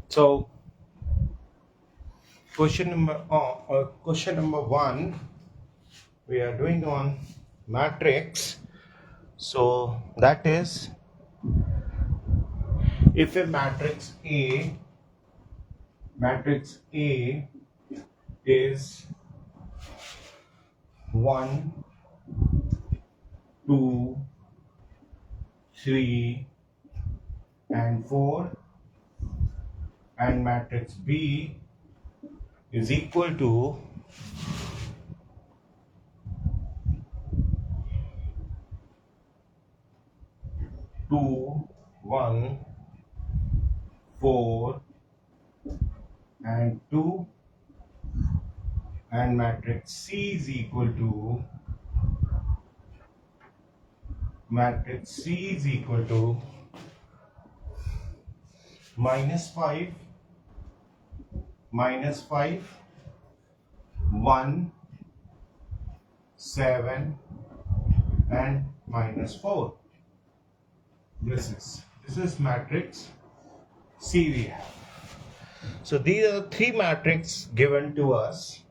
So question number one, we are doing on matrix. So that is, if a matrix A is 1, 2, 3, and 4, and matrix B is equal to 2, 1, 4, and 2, and matrix C is equal to -5, 1, 7, and -4. This is matrix C we have. So these are the three matrices given to us,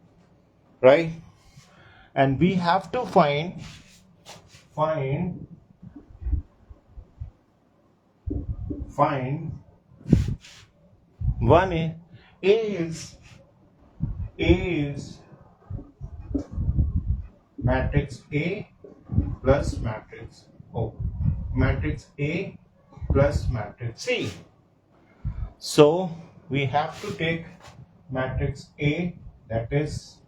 right? And we have to find one is matrix A plus matrix A plus matrix C. So we have to take matrix A, that is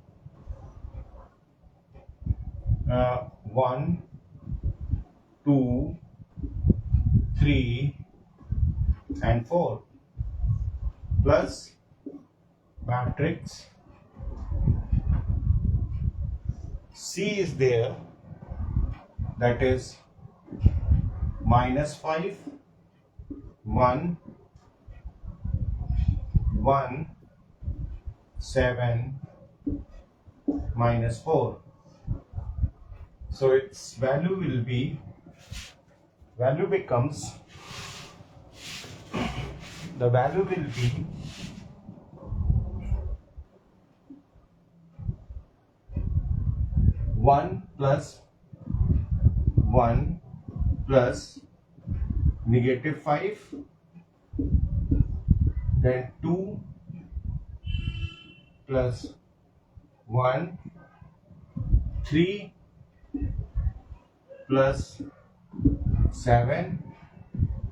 1, 2, 3, and 4, plus matrix C is there, that is -5, 1, 1, 7, -4. So its value becomes 1 plus 1 plus -5, then 2 plus 1, 3 plus 7,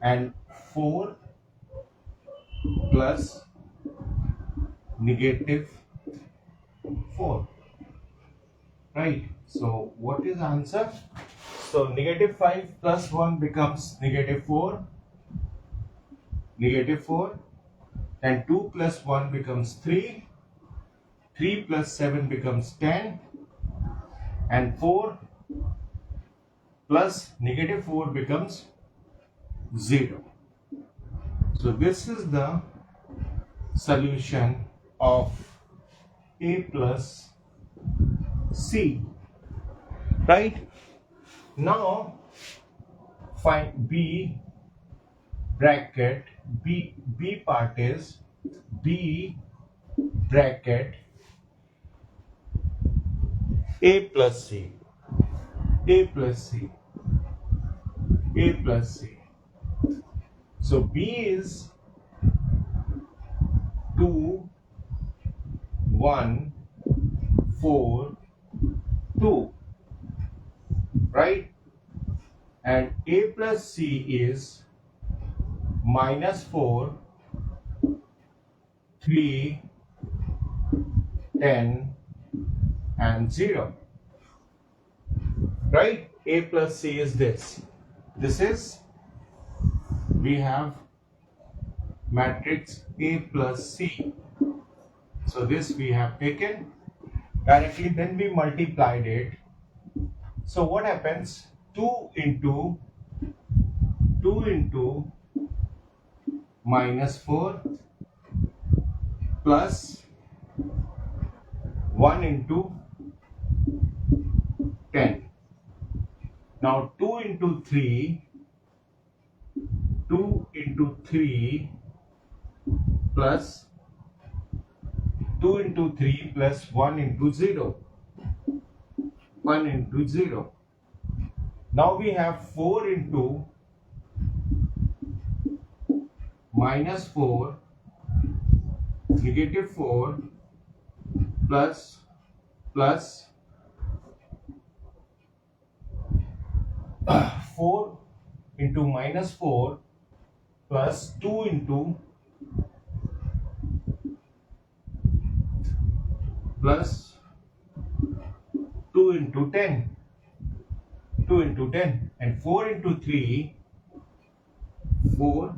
and 4 plus -4. Right? So what is the answer? So -5 plus 1 becomes -4, and 2 plus 1 becomes 3, 3 plus 7 becomes 10, and 4 plus -4 becomes 0. So this is the solution of A plus C. Right? Now find B bracket. B part is B bracket A plus C. So B is 2, 1, 4, 2, right? And A plus C is -4, 3, 10, and 0, right? A plus C is this. We have matrix A plus C. So this we have taken directly, then we multiplied it. So what happens? 2 into -4 plus 1 into 10. Now 2 into 3 plus 2 into 3 plus 1 into 0. 1 into 0. Now we have 4 into minus 4, negative 4 plus 4 into minus 4 plus 2 into plus 2 into 10. 2 into 10 and 4 into 3, 4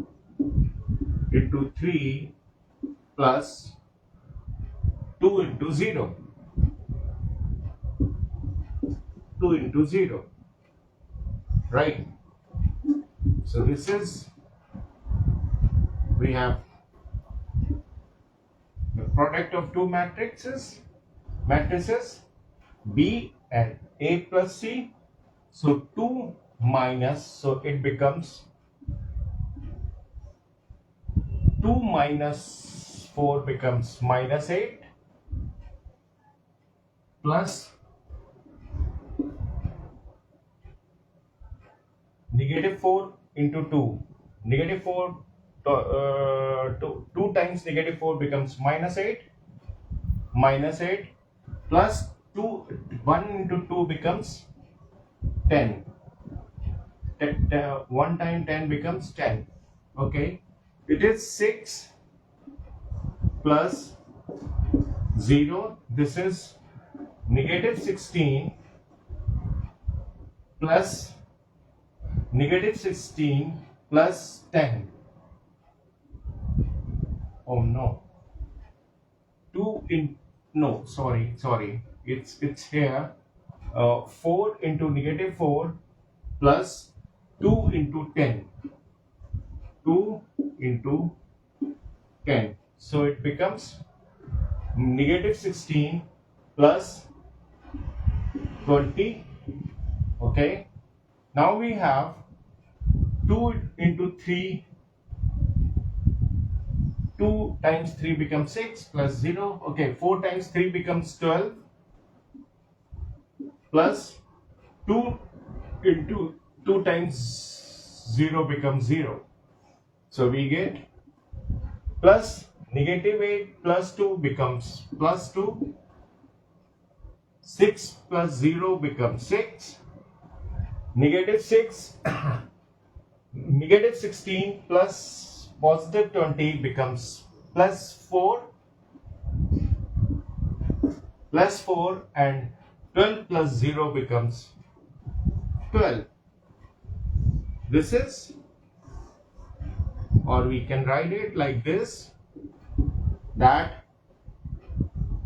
into 3 plus 2 into 0. 2 into 0. Right. So this is, we have the product of two matrices B and A plus C. So 2 minus, so it becomes 2 minus 4 becomes minus 8 plus negative 4 into 2. Negative 4, 2 times negative 4 becomes minus 8. Minus 8 plus 2, 1 into 2 becomes 10. 1 time 10 becomes 10. Okay. It is 6 plus 0. This is negative 16 plus negative 16 plus 10. Oh no. 2 in, no, sorry. It's here. 4 into negative 4 plus 2 into 10. 2 into 10. So it becomes negative 16 plus 20. Okay. Now we have 2 into 3. 2 times 3 becomes 6 plus 0. Okay. 4 times 3 becomes 12 plus 2 into 2 times 0 becomes 0. So we get plus negative 8 plus 2 becomes plus 2. 6 plus 0 becomes 6. Negative 6, negative 16 plus positive 20 becomes plus 4. Plus 4 and 12 plus 0 becomes 12. This is, or we can write it like this, that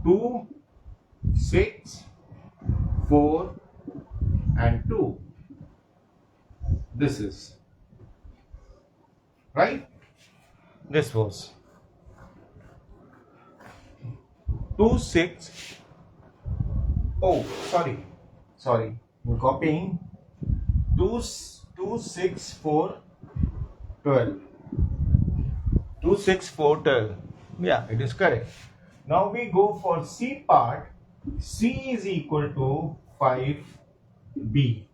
2, 6, 4 and 2. This is right. This was 2, 6. Oh, sorry. I'm copying. 2, 6, 4, 12. 2, 6, 4, 12. Yeah, it is correct. Now we go for C part. C is equal to 5B.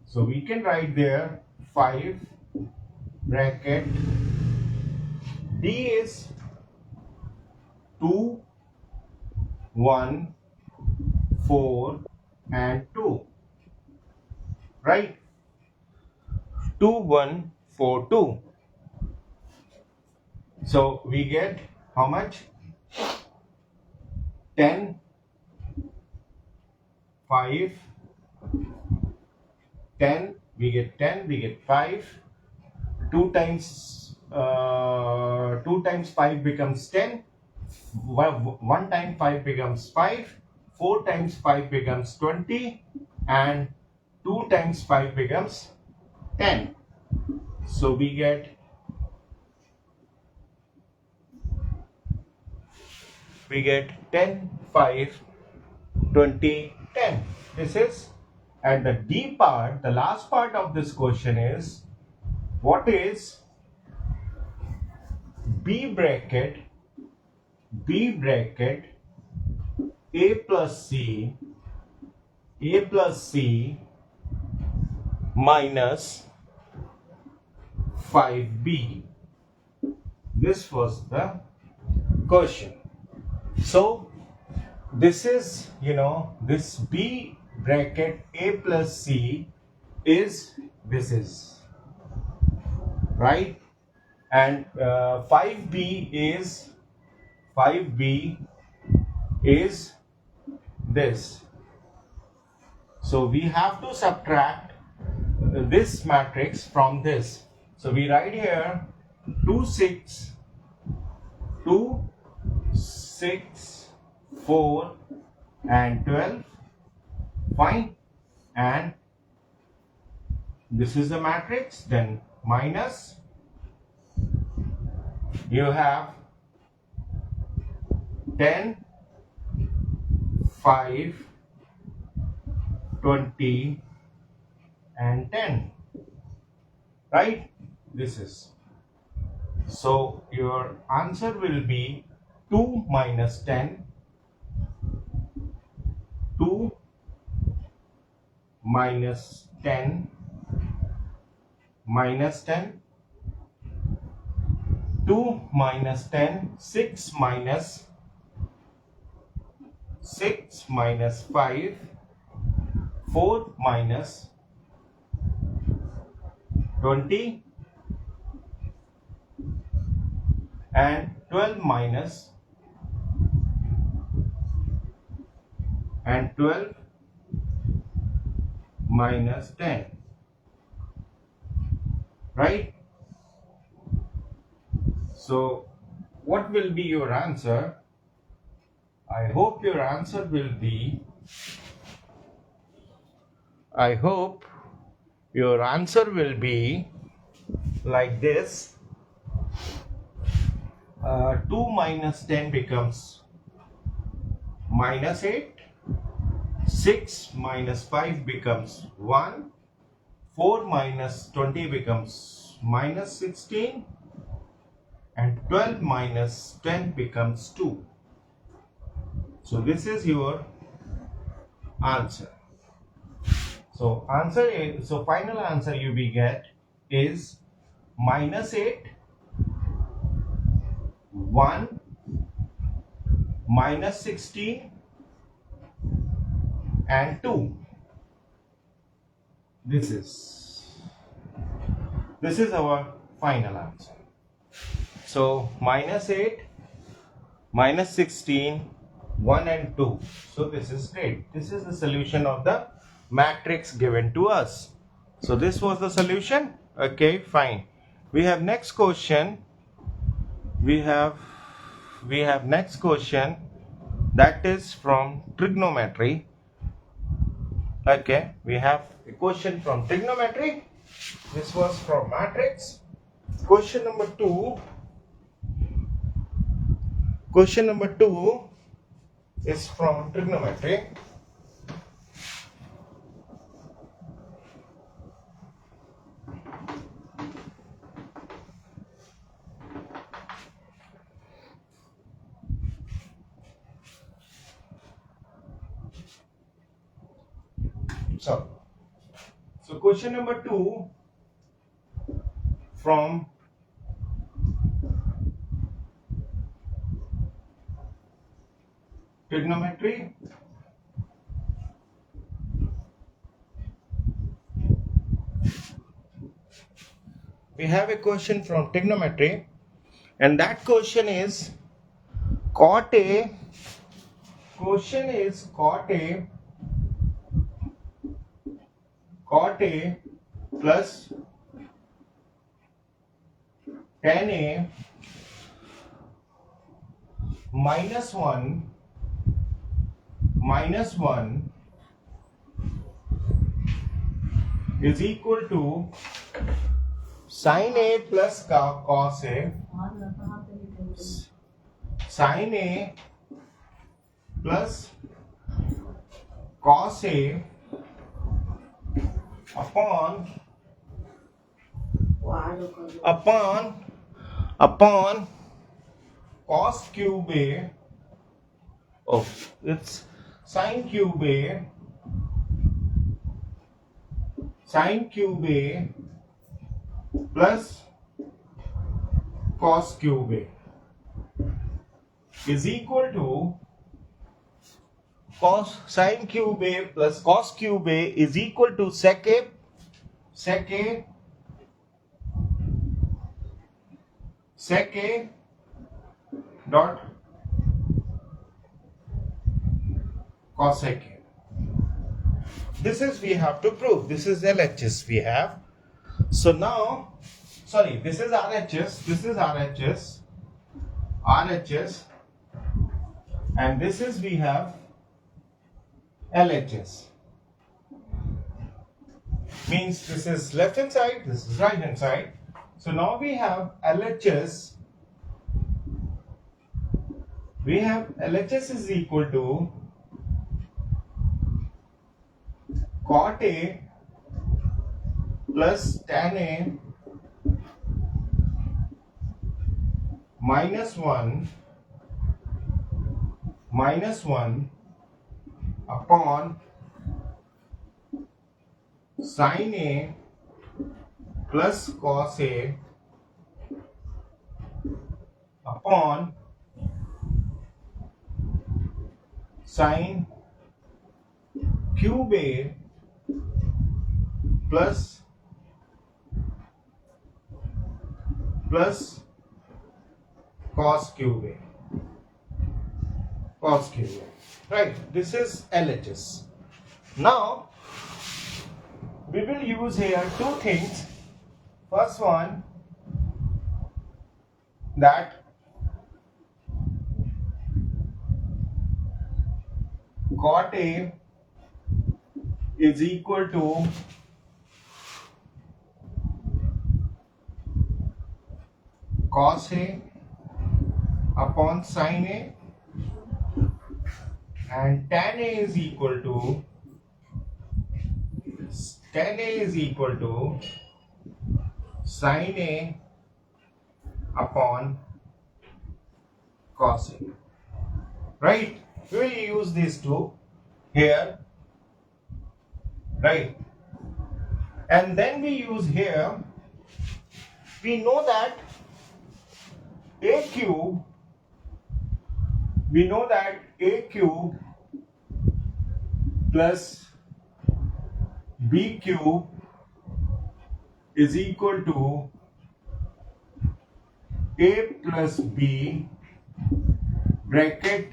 So we can write there 5 bracket. D is 2, 1, 4 and 2. Right? 2, 1, 4, 2. So we get how much? 10, 5, 10, we get 10, we get 5. 2 times 5 becomes 10. 1 time 5 becomes 5. 4 times 5 becomes 20. And 2 times 5 becomes 10. So we get 10, 5, 20, 10. This is, and the D part, the last part of this question is, what is B bracket A plus C minus 5B. This was the question. So this is, this B bracket A plus C is, this is right, and 5B is this. So we have to subtract this matrix from this. So we write here 2, 6, 4 and 12. Fine. And this is the matrix. Then minus, you have 10, 5, 20 and 10, right? This is, so your answer will be 2 minus 10, 2 minus 10 minus 10, 2 minus 10, 6 minus 5, 4 minus 20 and 12 minus 10, right? So what will be your answer? I hope your answer will be like this. 2 minus 10 becomes minus 8, 6 minus 5 becomes 1, 4 minus 20 becomes minus 16, and 12 minus 10 becomes 2. So this is your answer. So final answer you will get is minus 8, 1, minus 16 and 2. This is our final answer. So minus 8, minus 16, 1 and 2. So this is great. This is the solution of the matrix given to us. So this was the solution. Okay, fine. We have next question. We have next question, that is from trigonometry. Okay, we have a question from trigonometry. This was from matrix. Question number 2 is from trigonometry. So question number 2 from trigonometry. We have a question from trigonometry, and that question is cot A plus tan A minus 1 is equal to sin A plus cos A, sin A plus cos A upon cos cube A, oh, it's sin cube A, plus cos cube A is equal to sin cube A plus cos cube A is equal to sec A dot cosec A. This is we have to prove. This is LHS we have. So now, sorry, this is RHS, and this is we have LHS. Means this is left hand side, this is right hand side. So now we have LHS. We have LHS is equal to cot A plus tan A minus 1 upon sin A plus cos A upon sin cube A plus cos cube A. Right, this is LHS. Now we will use here two things. First one, that cot A is equal to cos A upon sin A, and tan A is equal to sin A upon cos A. Right? We will use these two here. Right? And then we use here, we know that A cube plus B cube is equal to A plus B bracket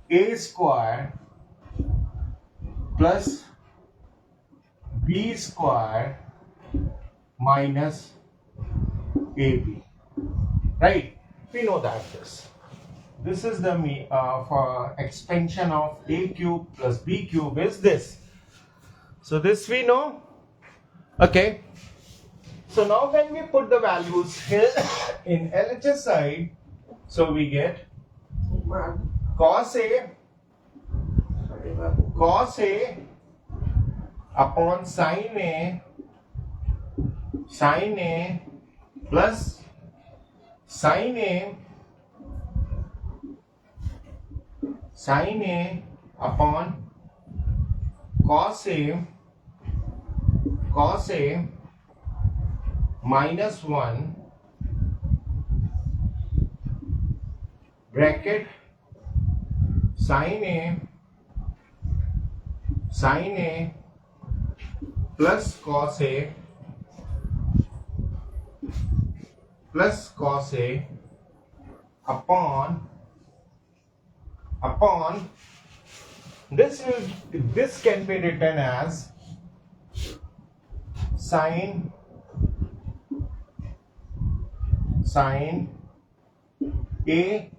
A square plus B square minus AB. Right? We know that this is the for expansion of A cube plus B cube is this. So this we know. Okay. So now when we put the values here in LHS side, so we get cos A upon sin A plus sin A upon cos A minus 1 bracket sin A plus cos A upon this can be written as sin A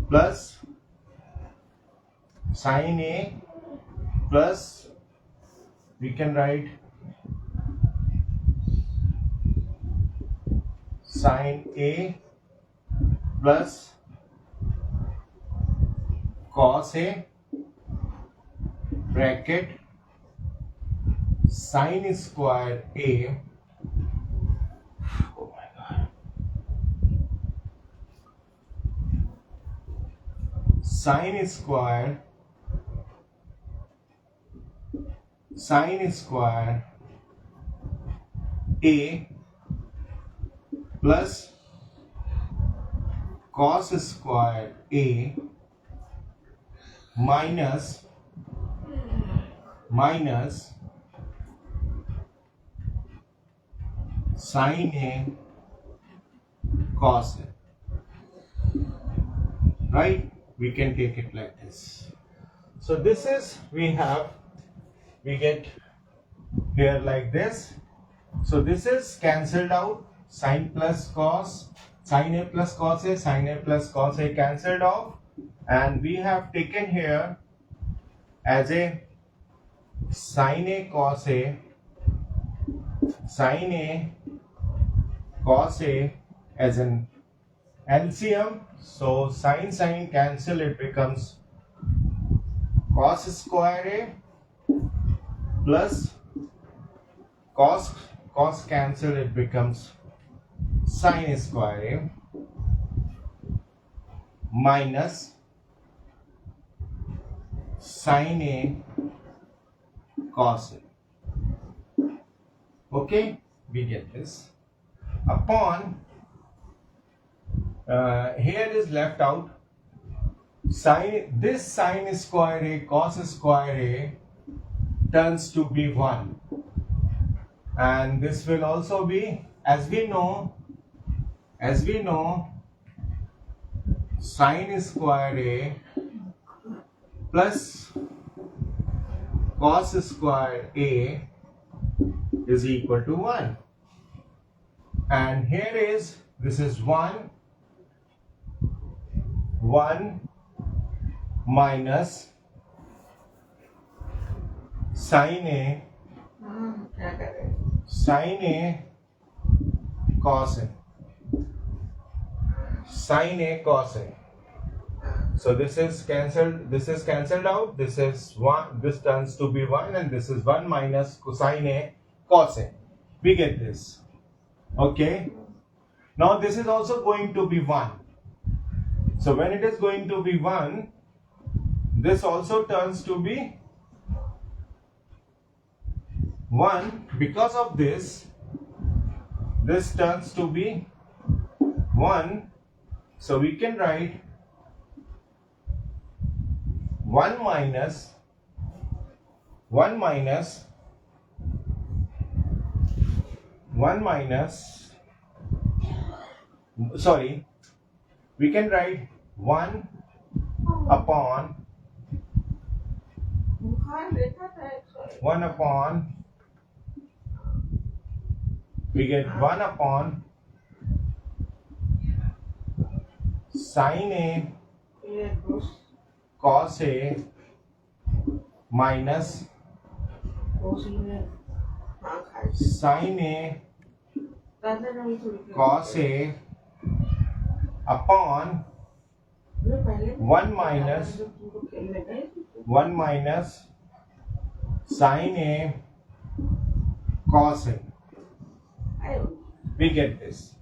plus we can write sin A plus cos A bracket sin square A. Oh my God. sine square A plus cos square A minus sin A cos A. Right? We can take it like this. So this is, we get here like this. So this is cancelled out. Sin plus cos, sin A plus cos A, sin A plus cos A cancelled off. And we have taken here as a sin A cos A, sin A cos A as an LCM. So sin cancel, it becomes cos square A plus cos cancel, it becomes sin square A minus sin A cos A. Okay, we get this upon here is left out this sin square A cos square A turns to be 1, and this will also be, as we know sin square A plus cos square A is equal to 1, and here is, this is 1 minus sin A cos A, So this is cancelled out. This is 1, this turns to be 1, and this is 1 minus cosine A cos A. We get this. Okay. Now this is also going to be 1. So when it is going to be 1, this also turns to be 1. Because of this turns to be 1. So we can write 1 minus sorry, we can write 1 upon we get 1 upon sin A cos A minus sin A cos A upon 1 minus sin A cos A. We get this.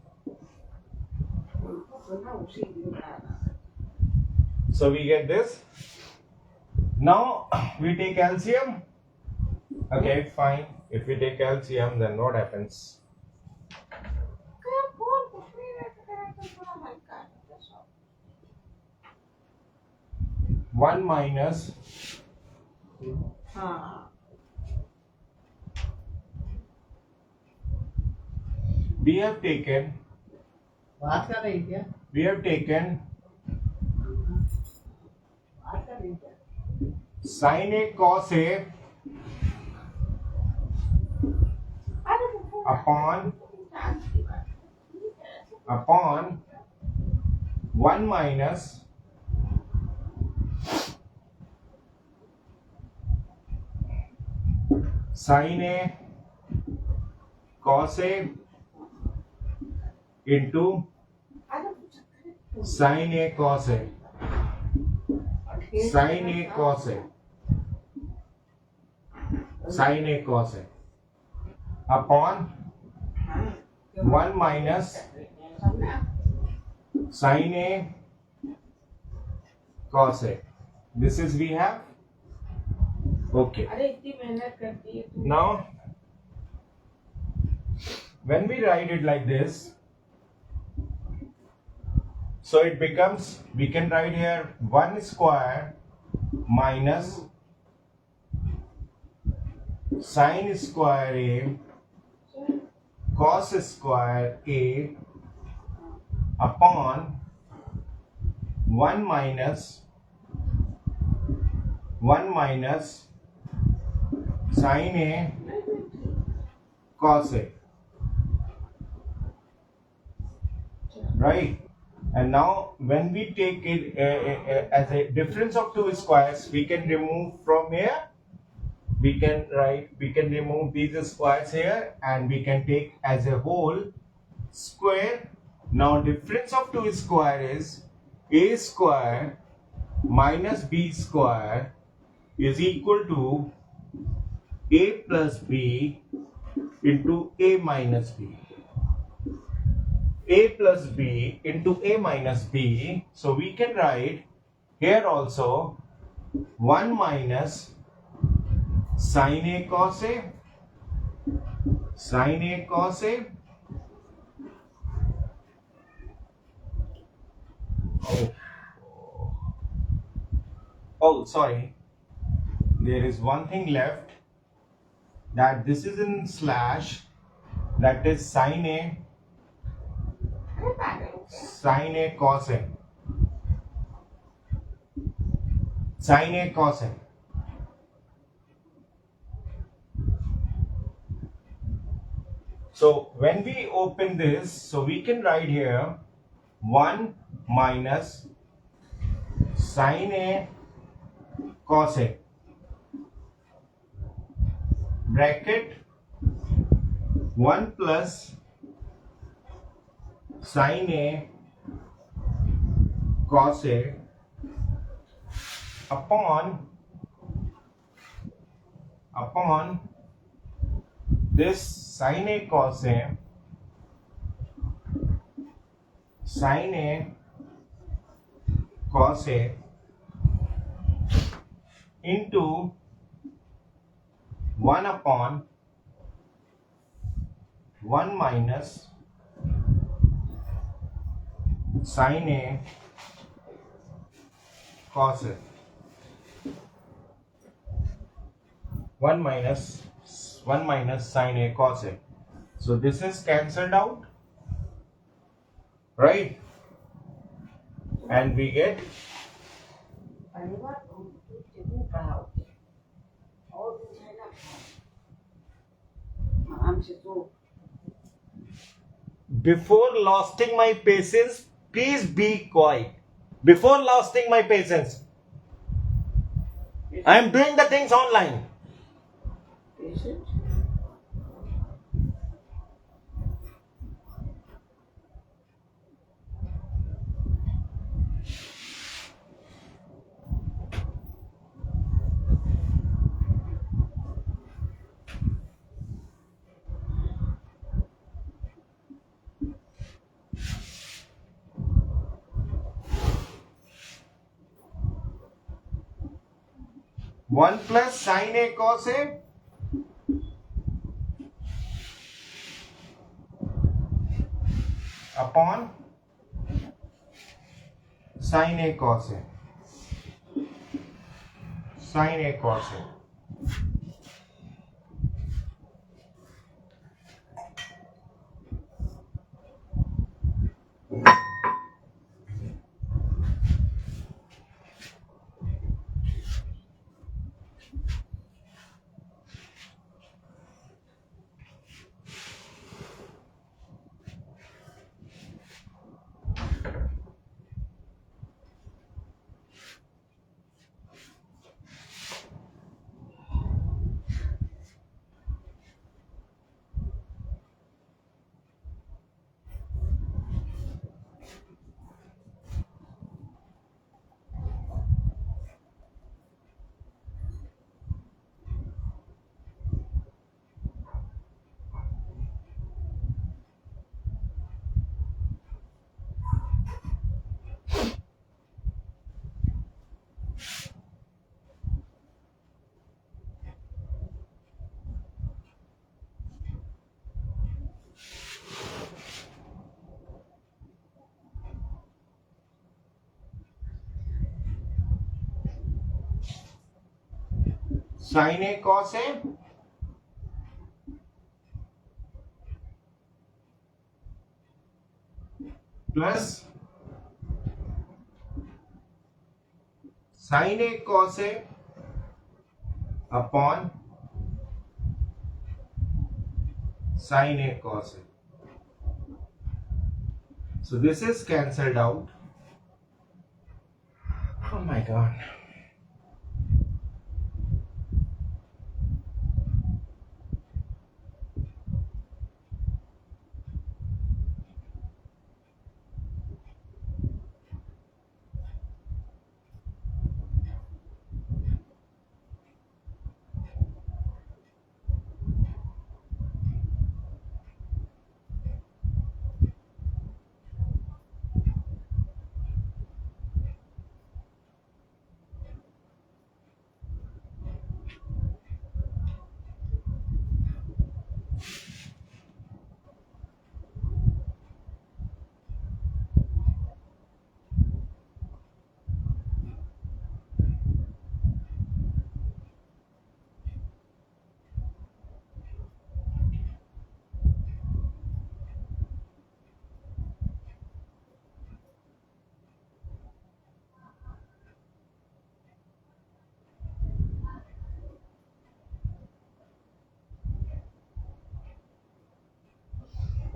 So we get this. Now we take LCM. Okay, fine. If we take LCM, then what happens? 1 minus we have taken sin A cos A upon 1 minus sin A cos A into sin A cos A upon 1 minus sin A cos A. This is we have. Okay. Now, when we write it like this, so it becomes, we can write here 1 square minus sin square A cos square A upon 1 minus sin A cos A, right? And now when we take it as a difference of two squares, we can remove from here, we can remove these squares here, and we can take as a whole square. Now difference of two square is A square minus B square is equal to A plus B into A minus B. A plus B into A minus B. So we can write here also 1 minus sin A cos A, sin A cos A. Oh, sorry. There is one thing left, that this is in slash, that is sin A cos A. Sin A cos A. So when we open this, so we can write here 1 minus sin A cos A, bracket 1 plus sin A cos A upon this sin A cos A, sin A cos A into 1 upon 1 minus sin A cos A. 1 minus sin A cos A. So this is cancelled out, right? And we get before losing my patience, please be quiet. Before losing my patience, I am doing the things online. One plus sin A cos A upon sin A cos A. Sin A cos A. Sin A cos A plus sin A cos A upon sin A cos A. So this is cancelled out. Oh my god.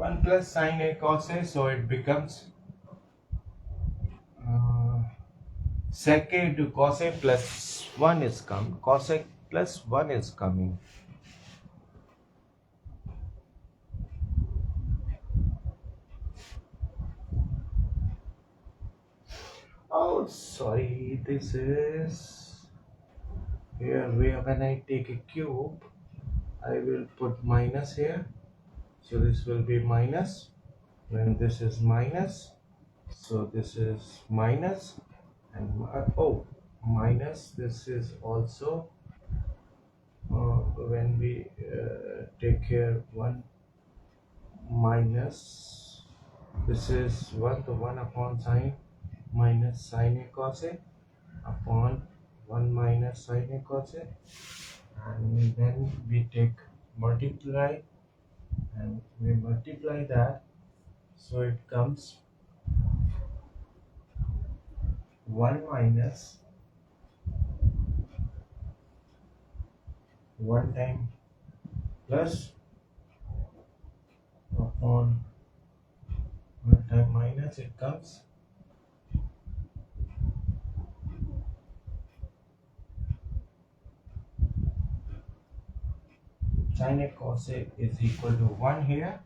1 plus sin A cos A, so it becomes sec A to cos A plus 1 is come. Cos A plus 1 is coming. Oh, sorry, this is here where when I take a cube, I will put minus here. So this will be minus. When this is minus, so this is minus, and minus. This is also when we take here 1 minus. This is 1 to 1 upon sine minus sin A cos A upon 1 minus sin A cos A, and then we take multiply and we multiply that, so it comes 1 minus 1 time plus upon 1 time minus, it comes sin A cos A is equal to 1 here.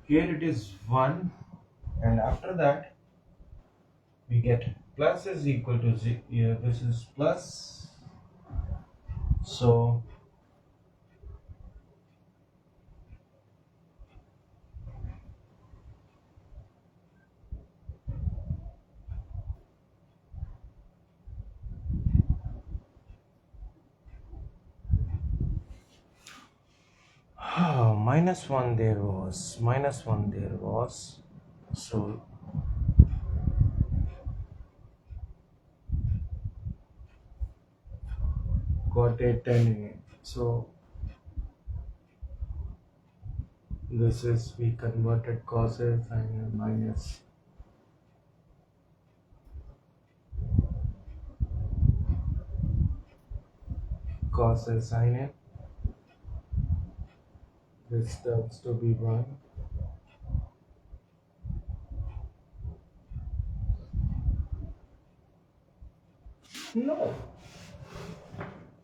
Here it is 1, and after that we get plus is equal to 0. Here this is plus, so minus 1 there was, so got a 10A. So this is, we converted cos A sin A minus cos A sin A. This turns to be 1. No,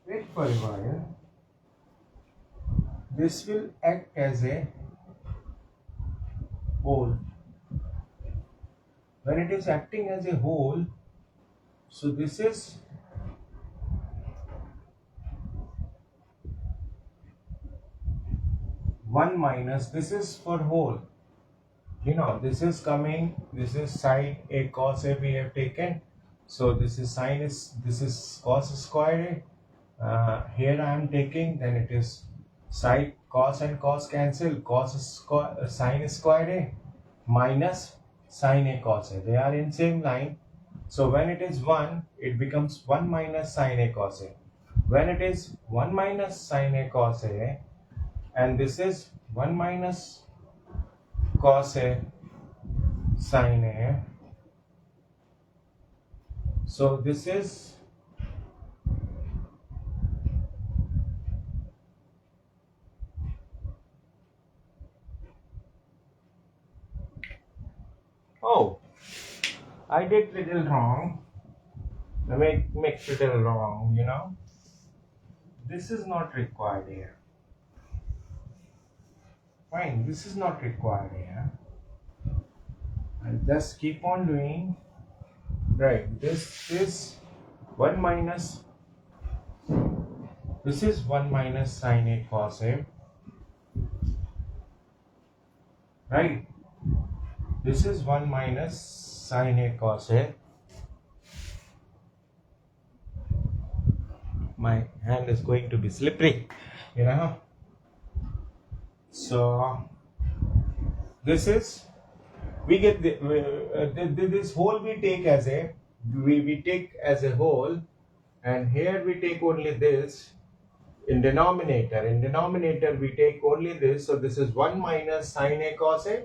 wait for a while. This will act as a whole. When it is acting as a whole, so this is one minus, this is for whole. This is coming, this is sine A cos A we have taken. So this is this is cos square A. Here I am taking, then it is sine, cos and cos cancel, sine square A minus sine A cos A. They are in same line. So when it is 1, it becomes 1 minus sine A cos A. when it is 1 minus sine A cos A, and this is 1 minus cos A sine A. So this is oh, I did little wrong. I make little wrong, you know. This is not required here. Fine, this is not required here. And just keep on doing. Right, this is 1 minus, this is 1 minus sine A cos A. Right, this is 1 minus sine A cos A. My hand is going to be slippery, you know. So this is, we get this whole we take as a, we take as a whole, and here we take only this in denominator. In denominator we take only this, so this is 1 minus sine A cos A.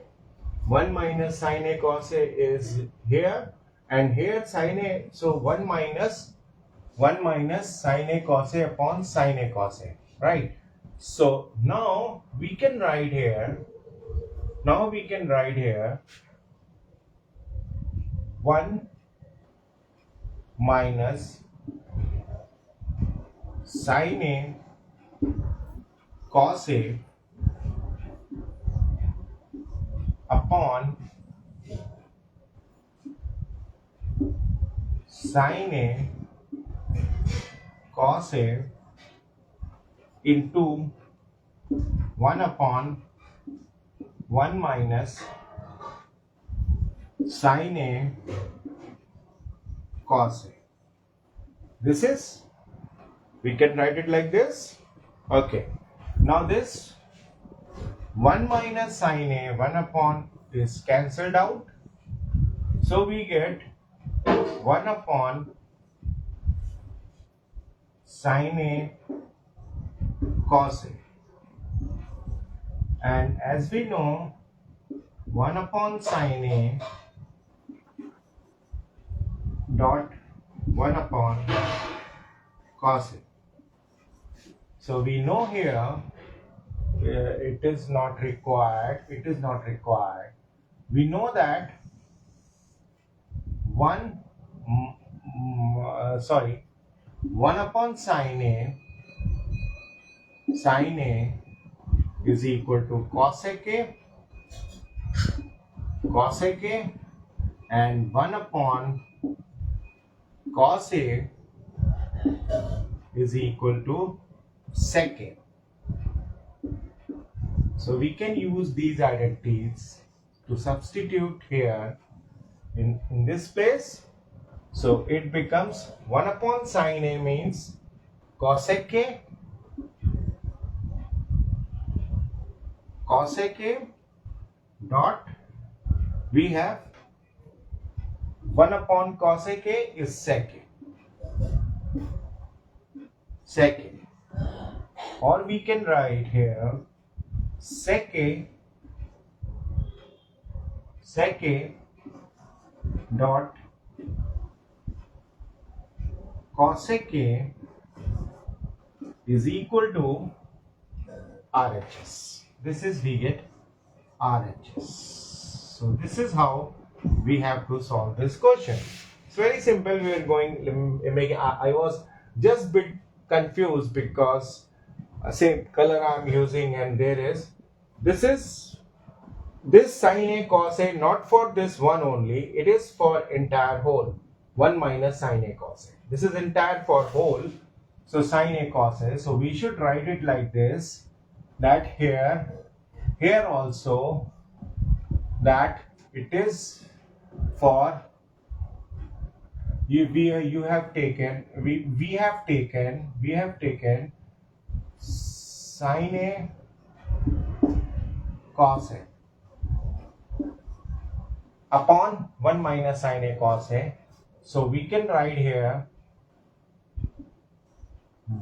1 minus sine A cos A is here, and here sine A, so 1 minus sine A cos A upon sine A cos A, right? So now we can write here, 1 minus sine A cos A upon sine A cos A into 1 upon 1 minus sine A cos A. This is, we can write it like this. Okay, now this 1 minus sine A, 1 upon is cancelled out, so we get 1 upon sine A cos A. And as we know, 1 upon sine A dot 1 upon cos A. So we know here it is not required. We know that 1 upon sine A is equal to cosec A, and 1 upon cos A is equal to sec A. So we can use these identities to substitute here in this place. So it becomes 1 upon sine A means cosec A dot, we have 1 upon cosec A is sec A, or we can write here sec A dot cosec A is equal to RHS. This is, we get RHS. So this is how we have to solve this question. It's very simple. We are going making. I was just bit confused because same color I'm using, and there is, this is this sine A cos A, not for this one only, it is for entire whole. 1 minus sine A cos A. This is entire for whole. So sine A cos A. So we should write it like this, that here also, that it is for you have taken, we have taken sine A cos A upon 1 minus sine A cos A. So we can write here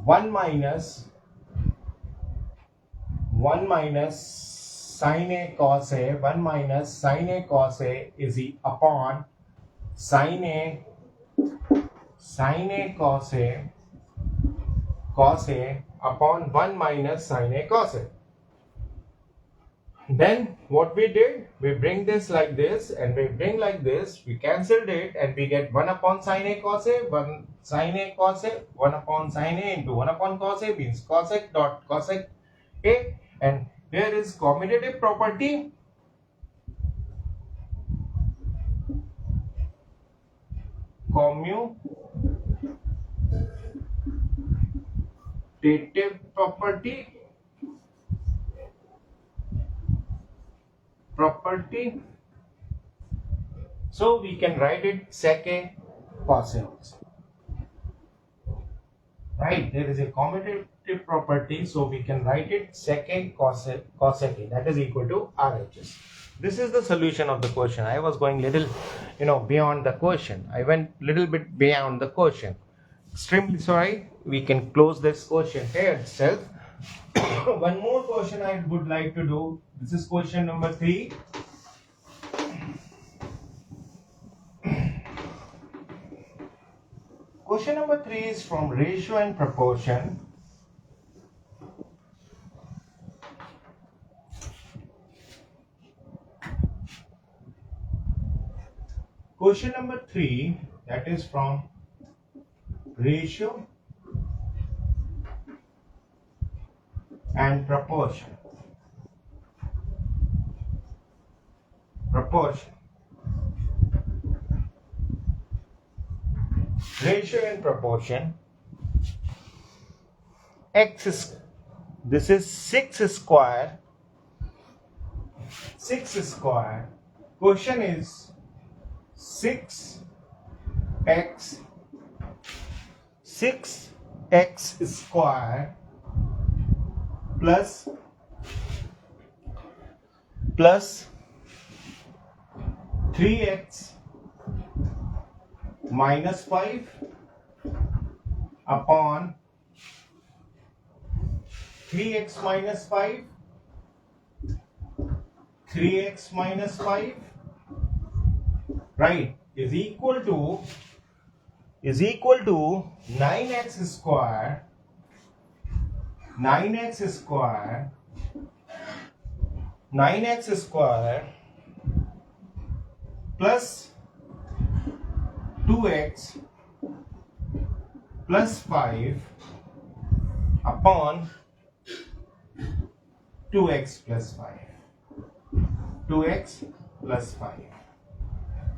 1 minus 1 minus sin A cos A, 1 minus sin A cos A is upon sin A cos A upon 1 minus sin A cos A. Then what we did, we bring this like this and we bring like this, we cancelled it and we get 1 upon sin A cos A, 1 sin A cos A, 1 upon sin A into 1 upon cos A means cosec dot cosec A, and here is commutative property. Commutative property. So we can write it sec A cos A also. Right, there is a commutative property, so we can write it sec A cosec A, that is equal to RHS. This is the solution of the question. I was going little, beyond the question. I went little bit beyond the question. Extremely sorry. We can close this question here itself. One more question I would like to do. This is question number 3. Question number 3 is from ratio and proportion. Question number 3, that is from ratio and proportion. Ratio and proportion. X is, this is 6 square. Question is 6x square plus 3x minus 5 upon 3x minus 5 right, is equal to 9x square plus 2x plus 5 upon 2x plus 5.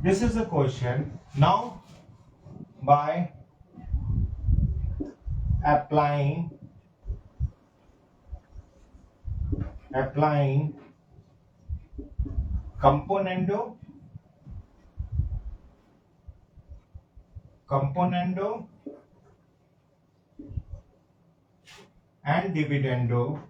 This is the question. Now, by applying componendo and dividendo,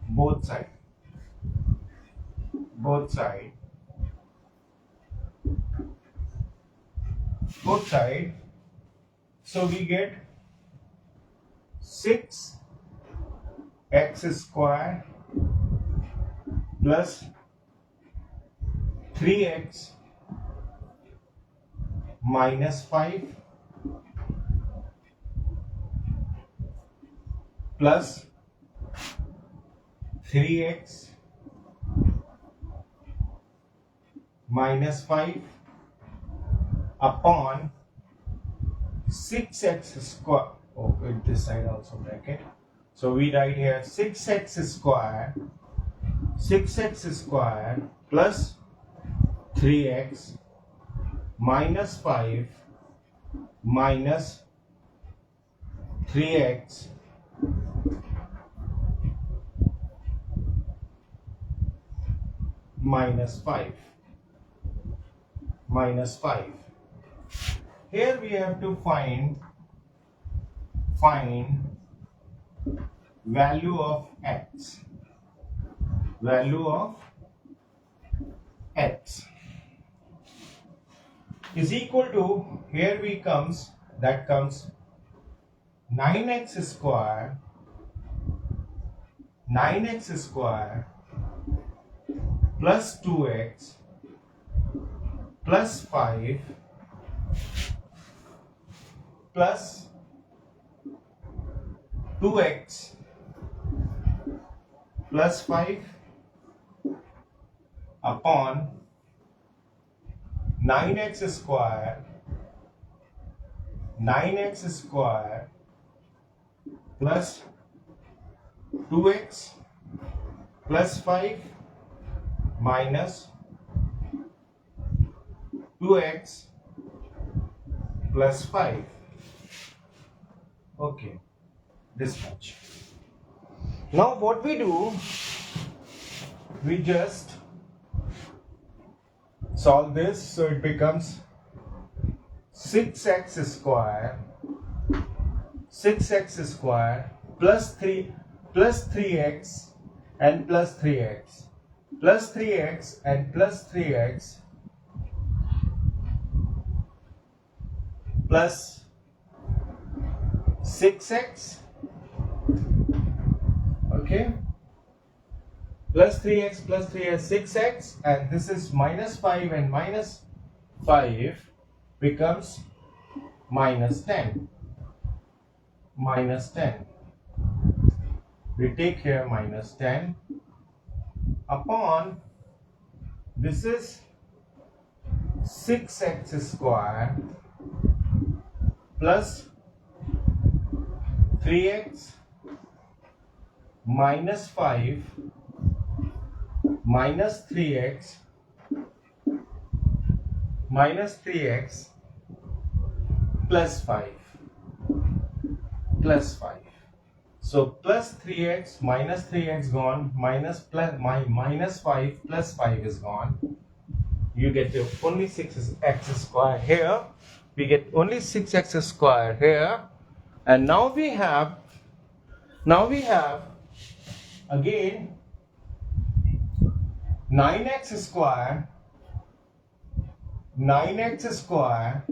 both side, so we get 6x square plus 3x minus 5 plus 3x minus 5 upon 6x square. Okay, this side also bracket. So we write here 6x square plus 3x minus 5 minus 3x minus 5. Here we have to find value of x, value of x is equal to, here we comes, that comes 9x square, 9x square plus 2x plus 5 plus 2x plus 5 upon 9x square, 9x square plus 2x plus 5 minus 2x plus 5. Okay, this much. Now what we do, we just solve this, so it becomes 6x square, 6x square plus 3x and plus 3x plus 3x and plus 3x plus 6x, okay, plus 3x plus 3x, 6x, and this is minus 5 and minus 5 becomes minus 10. Minus 10. We take here minus 10 upon, this is 6x square plus 3x minus 5 minus 3x plus 5 plus 5. So plus 3x minus 3x gone, minus 5 plus 5 is gone. You get only 6x square here. We get only 6x square here, and now we have again 9x square, 9x square,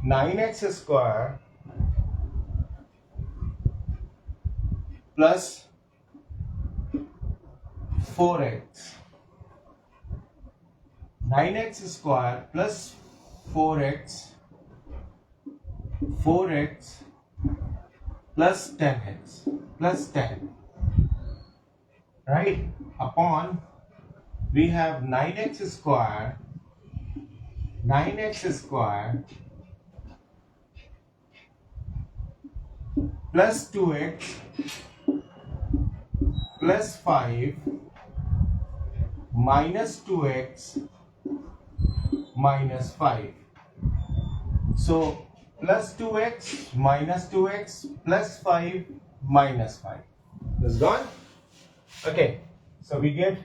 9x square plus 4x, 9x square plus 4x, 4x plus 10x plus 10, right, upon, we have 9x square, 9x square plus 2x plus 5 minus 2x minus 5. So plus 2x minus 2x plus 5 minus 5 is gone. Okay, so we get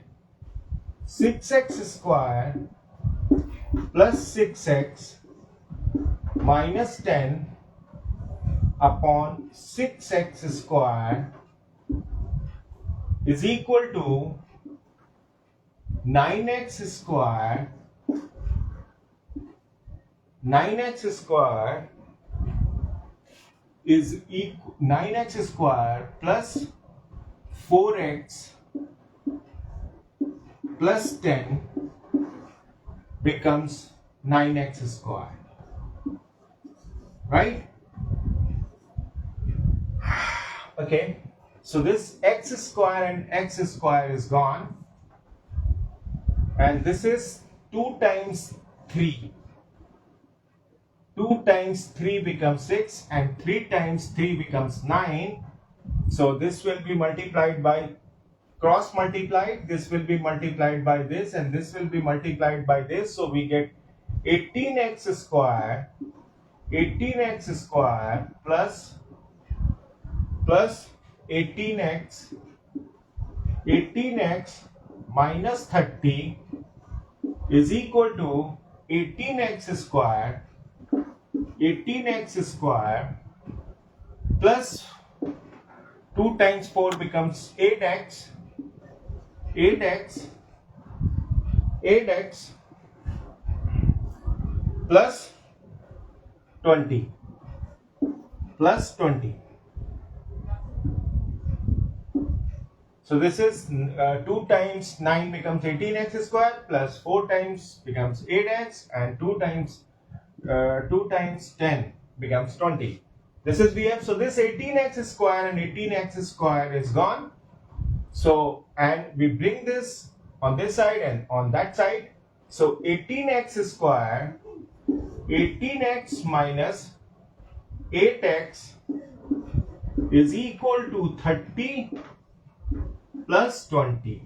6x square plus 6x minus 10 upon 6x square is equal to 9x square, 9x square is equal, 9x square plus 4x plus 10 becomes 9x square, right? Okay, so this x square and x square is gone, and this is 2 times 3. 2 times 3 becomes 6 and 3 times 3 becomes 9. So this will be multiplied by, cross multiplied, this will be multiplied by this, and this will be multiplied by this. So we get 18x square, 18x square plus 18x minus 30 is equal to 18x square plus 2 times 4 becomes 8x, 8x, 8x plus 20, plus 20. So this is 2 times 9 becomes 18x square plus 4 times becomes 8x and 2 times 10 becomes 20. This is VF. So this 18x square and 18x square is gone. So and we bring this on this side and on that side. So 18x square, 18x minus 8x is equal to 30 plus 20.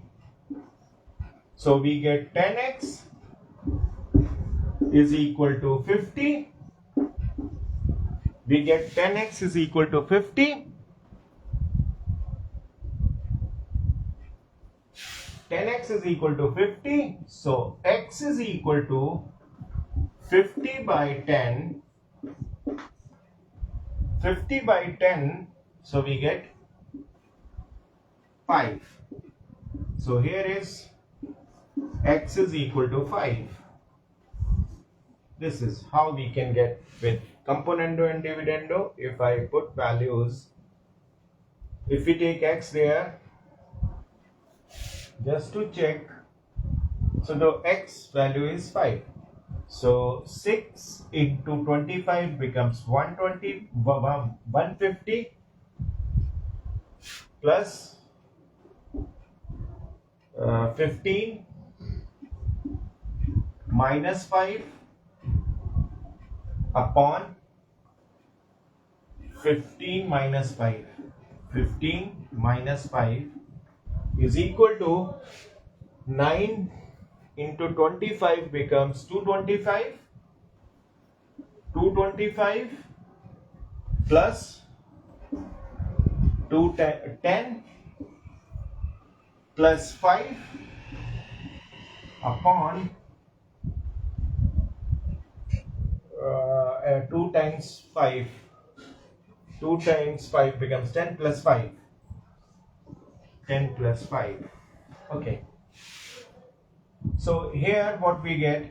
So we get 10x is equal to 50. We get 10x is equal to 50. 10x is equal to 50. So x is equal to 50 by 10. 50 by 10. So we get 5. So here is x is equal to 5. This is how we can get with componendo and dividendo. If I put values, if we take x there, just to check, so the x value is 5. So 6 into 25 becomes 150 plus 15 minus 5 upon 15 minus 5. 15 minus 5 is equal to 9 into 25 becomes 225. 225 plus 10 plus 5 upon 2 times 5. 2 times 5 becomes 10 plus 5. 10 plus 5. Okay. So here what we get,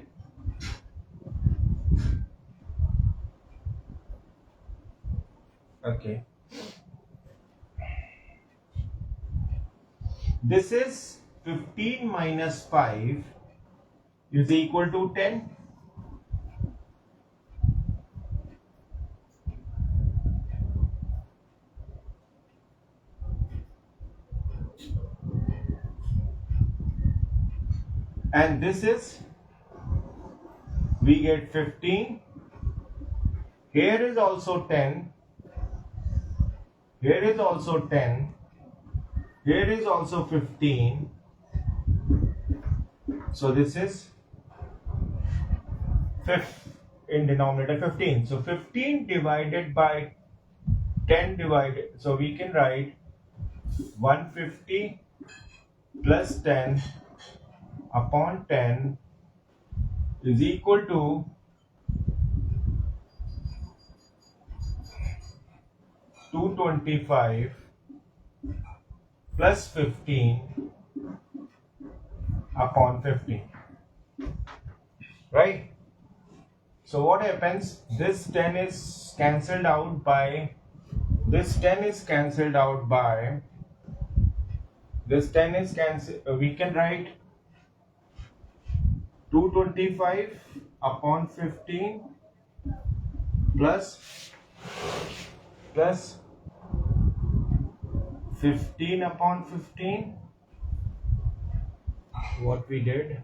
okay, this is 15 minus 5 is equal to 10. And this is, we get 15. Here is also 10. Here is also 10. Here is also 15. So this is 5 in denominator 15. So 15 divided by 10 divided. So we can write 150 plus 10 upon 10 is equal to 225 plus 15 upon 15. Right? So what happens? This 10 is cancelled out by this 10 is cancelled out by this 10 is cancelled. We can write 225 upon 15 plus 15 upon 15. What we did,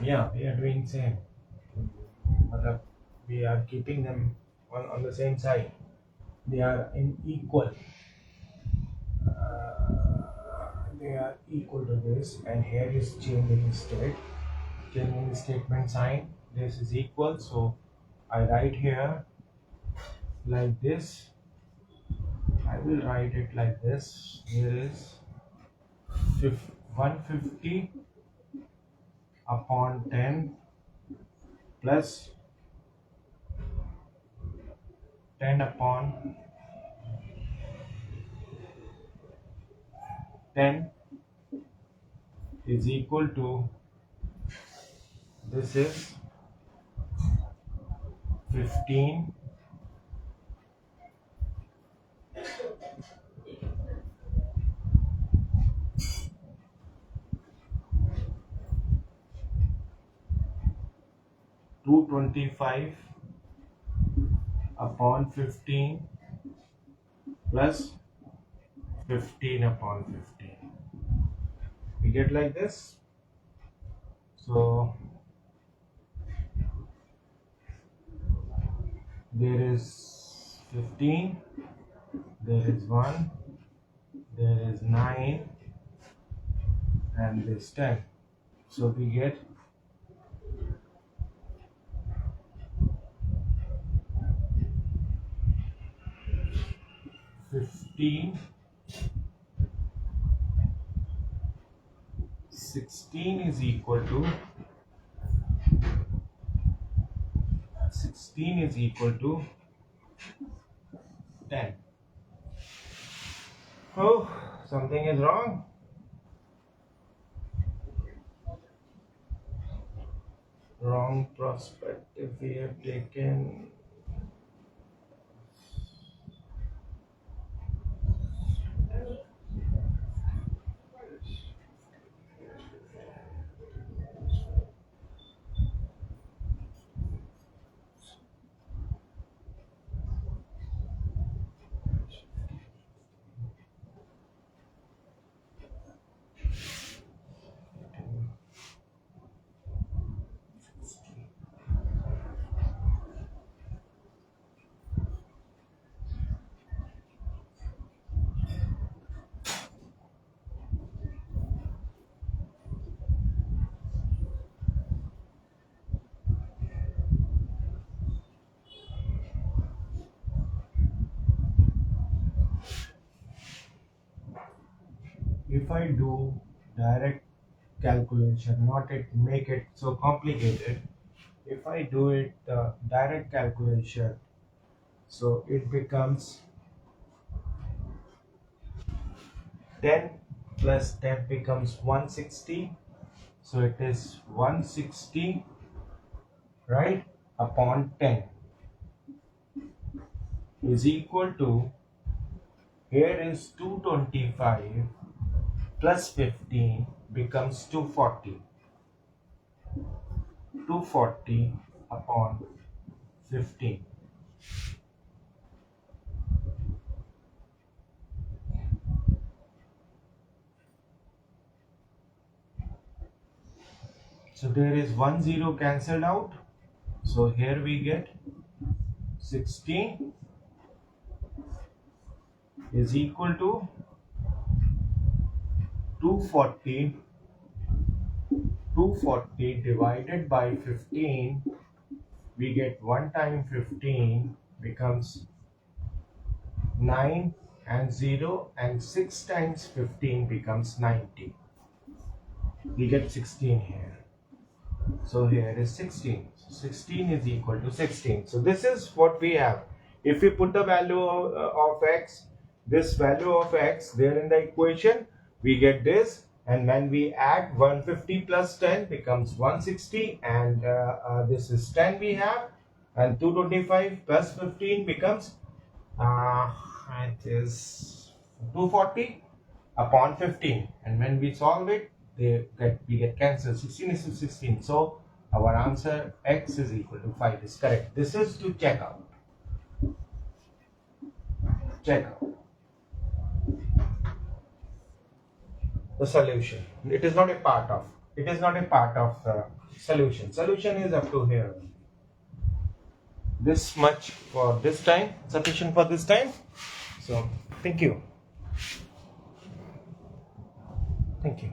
yeah, we are doing same, but we are keeping them on the same side. They are in equal. They are equal to this, and here is changing state. Changing statement sign. This is equal, so I write here like this. I will write it like this. Here is 150 upon 10 plus 10 upon 10 is equal to, this is 15 225 upon 15 plus 15 upon 15. We get like this. So there is 15, there is 1, there is 9, and this 10. So we get 15, 16 is equal to 10. Oh, something is wrong. Wrong perspective we have taken. If I do direct calculation, not make it so complicated. If I do it direct calculation, so it becomes 10 plus 10 becomes 160. So it is 160, right, upon 10 is equal to, here is 225 plus 15 becomes 240. 240 upon 15. So there is 1 0 cancelled out. So here we get 16 is equal to 240. 240 divided by 15, we get 1 time 15 becomes 9 and 0, and 6 times 15 becomes 90. We get 16 here. So here is 16. 16 is equal to 16. So this is what we have. If we put the value of x, this value of x there in the equation, we get this. And when we add 150 plus 10 becomes 160, and this is 10 we have, and 225 plus 15 becomes it is 240 upon 15, and when we solve it, we get cancelled. 16 is to 16. So our answer x is equal to 5 is correct. This is to check out. The solution. It is not a part of. It is not a part of the solution. Solution is up to here. This much for this time. Sufficient for this time. So thank you. Thank you.